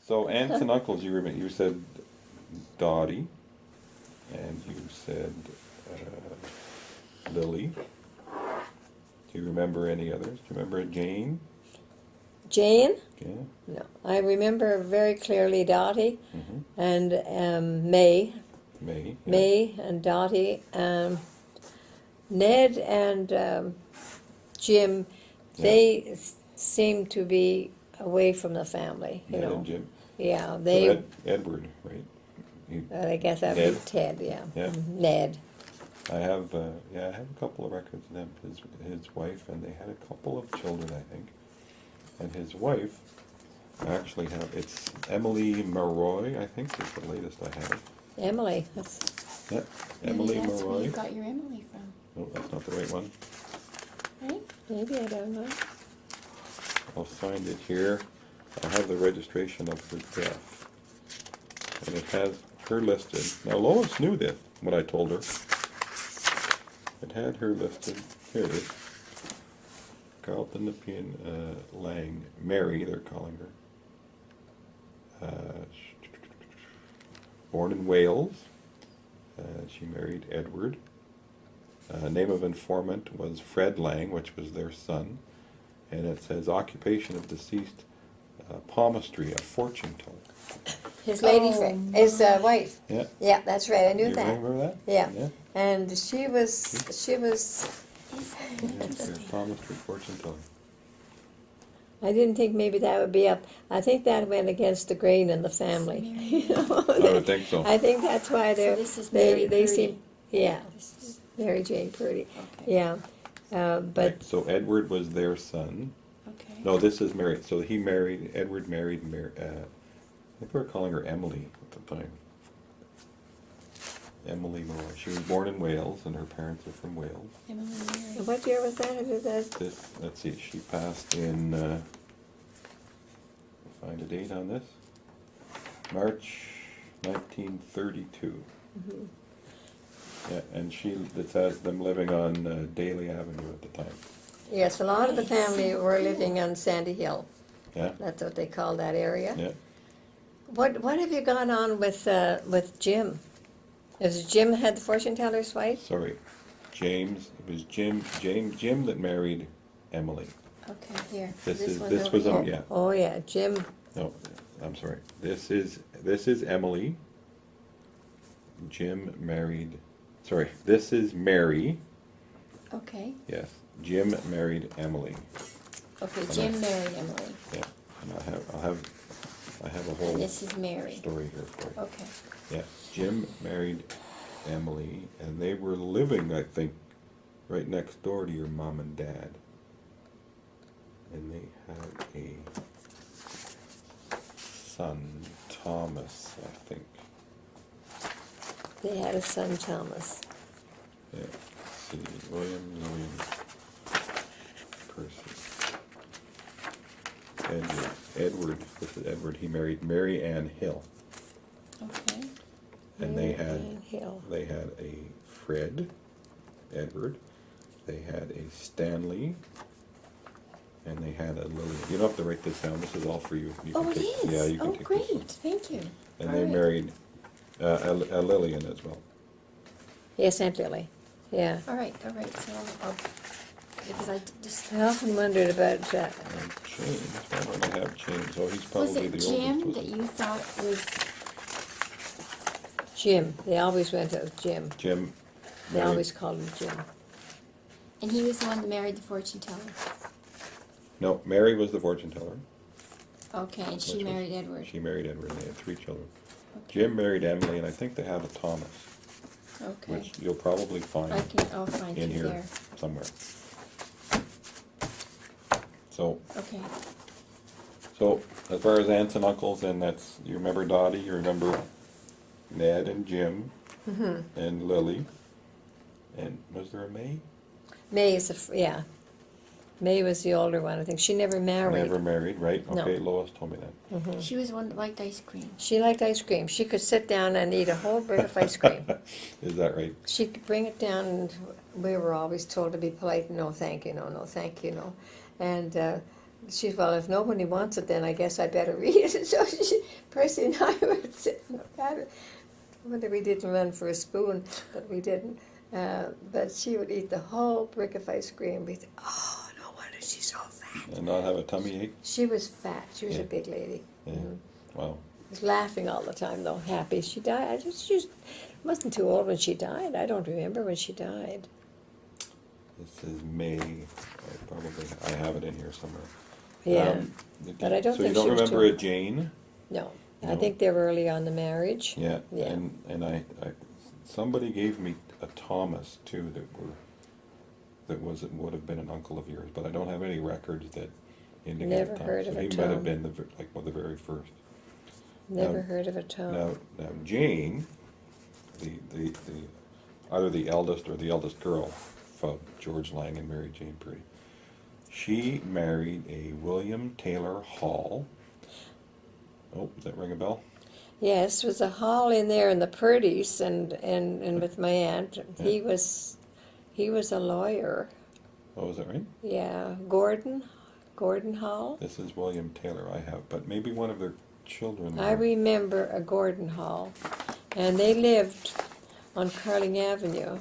So aunts and uncles, you remember, you said Dottie, and you said Lily. Do you remember any others? Do you remember Jane? Jane? Yeah. No. I remember very clearly Dottie Mm-hmm. and May. May. Yeah. May and Dottie. Ned and Jim, Yeah. they seem to be away from the family, you Ned know. and Jim. Yeah, So they. Edward, right? You, I guess that would be Ned. Ted. Yeah. Yeah. Ned. I have a couple of records of them. His wife, and they had a couple of children, I think. And his wife, I actually have, it's Emily Maroy, I think is the latest I have. Emily. That's, Yeah, Maybe Emily that's where Maroy. you got your Emily from, No, that's not the right one. right? maybe I don't know. I'll find it here. I have the registration of her death. And it has her listed. Now Lois knew this, what I told her. It had her listed. Here it is. Carlton Nepean Lang. Mary, they're calling her. Born in Wales. She married Edward. Name of informant was Fred Lang, which was their son. And it says occupation of deceased, palmistry, a fortune teller. His lady friend, his wife. Yeah. Yeah, that's right. I knew You that. remember that? Yeah. Yeah. And she was. Palmistry, fortune teller. I didn't think maybe that would be up. I think that went against the grain in the family. You know, I would think so. I think that's why So this is Mary they Purdy. seem. Yeah, This is, Mary Jane Purdy. okay. Yeah, but Right, so Edward was their son. Okay. No, this is Mary. So Edward married Mary. I think we were calling her Emily at the time. Emily Maroy. She was born in Wales, and her parents are from Wales. Emily Mary. what year was that? Is that? Let's see, she passed in, find a date on this, March 1932. Mm-hmm. Yeah, and it has them living on Daly Avenue at the time. Yes, a lot of the family were living on Sandy Hill. Yeah, That's what they call that area. yeah. What have you gone on with Jim? Has Jim had the fortune teller's wife? Sorry, James. It was Jim that married Emily. Okay, here. This one's was over here. yeah. Oh yeah, Jim. No, I'm sorry. This is Emily. Jim married. Sorry, this is Mary. Okay. Yes, Jim married Emily. Okay, Jim married Emily. Yeah, and I have a whole This is Mary. story here for you. Okay. Yeah, Jim married Emily, and they were living, I think, right next door to your mom and dad. And they had a son, Thomas, I think. They had a son, Thomas. Yeah, let's see, William Percy. Edward, this is Edward, he married Mary Ann Hill. Okay. And Mary Ann Hill. they had a Fred, Edward, they had a Stanley, and they had a Lillian. You don't have to write this down, this is all for you. You Oh, can it take- is? Yeah, you can Oh, take this great. one. Thank you. And All they right. married a Lillian as well. Yes, Aunt Lily. Yeah. All right. So I'll because I just I often wondered about that. And James, why don't I have James? Oh, he's was probably it the Jim oldest. that you thought was Jim. They always went as Jim. Jim They married- always called him Jim. and he was the one that married the fortune teller. No, Mary was the fortune teller. Okay, and she Which was- married Edward. She married Edward, and they had 3 children. Okay. Jim married Emily, and I think they have a Thomas, Okay. which you'll probably find I'll find in you here there. somewhere. So, Okay. as far as aunts and uncles, and you remember Dottie, you remember Ned and Jim, and Lily, and was there a May? May is yeah. May was the older one. I think she never married. Never married, right? No. Okay, Lois told me that. She was the one that liked ice cream. She liked ice cream. She could sit down and eat a whole bit of ice cream. Is that right? She could bring it down, and we were always told to be polite. No, thank you. No, thank you. No. And She said, well, if nobody wants it, then I guess I better read it. So Percy and I would sit and look at it. Whether we didn't run for a spoon, but we didn't. But she would eat the whole brick of ice cream. We'd say, oh, no wonder she's so fat. And not have a tummy ache? She was fat. She was Yeah. a big lady. Yeah. Was Wow. laughing all the time, though, happy. She died. She wasn't too old when she died. I don't remember when she died. This is May. I have it in here somewhere. Yeah. But I don't so think you don't she was remember too- a Jane? No. I No. think they were early on the marriage. Yeah. Yeah. And I somebody gave me a Thomas too that would have been an uncle of yours, but I don't have any records that indicate Never Thomas. heard So of a he might have Tom. been the very first. Never Now- heard of a Tom. Now Jane, the either the eldest or the eldest girl of George Lang and Mary Jane Purdy, she married a William Taylor Hall. Oh, does that ring a bell? Yes, was a hall in there in the Purdy's and with my aunt. Yeah. He was a lawyer. Oh, is that right? Yeah, Gordon Hall. This is William Taylor I have, but maybe one of their children. I were- remember a Gordon Hall, and they lived on Carling Avenue,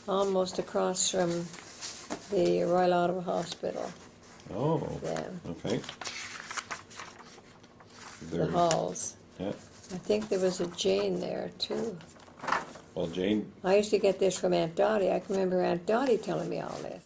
almost across from the Royal Ottawa Hospital. Oh, Yeah, okay. the There's- Halls. Yeah. I think there was a Jane there too. Well, Jane, I used to get this from Aunt Dottie. I can remember Aunt Dottie telling me all this.